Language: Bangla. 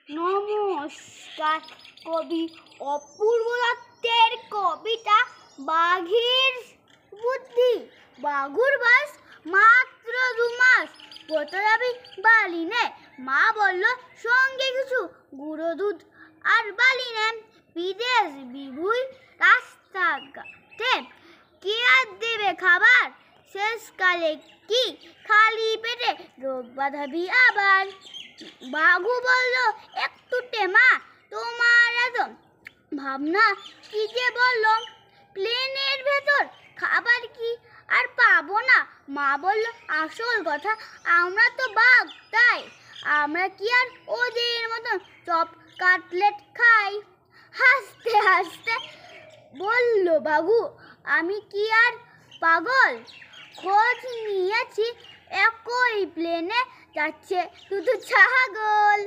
নমস্কার। কবি অপূর্ব দত্তের কবিতা বাঘের বুদ্ধি। বাঘুর বয়স মাত্র 2 মাস। প্রতারবি বালি নে। মা বলল সঙ্গে কিছু গুঁড়ো দুধ আর বালি নেন। বিদেশ বিভুই রাস্তাঘাটে কে আর দেবে খাবার? শেষকালে কি খালি পেটে রোগ বাঁধাবি আবার? বাঘু বলল একটুটে মা, তোমার এত ভাবনা কি যে বললো? প্লেনের ভেতর খাবার কি আর পাবো না? মা বলল আসল কথা, আমরা তো বাঘ, তাই আমরা কি আর ওদের মতন চপ কাটলেট খাই? হাসতে হাসতে বলল বাঘু, আমি কি আর পাগল? খোঁজ নিয়েছি একই প্লেনে যাচ্ছে শুধু ছাগল।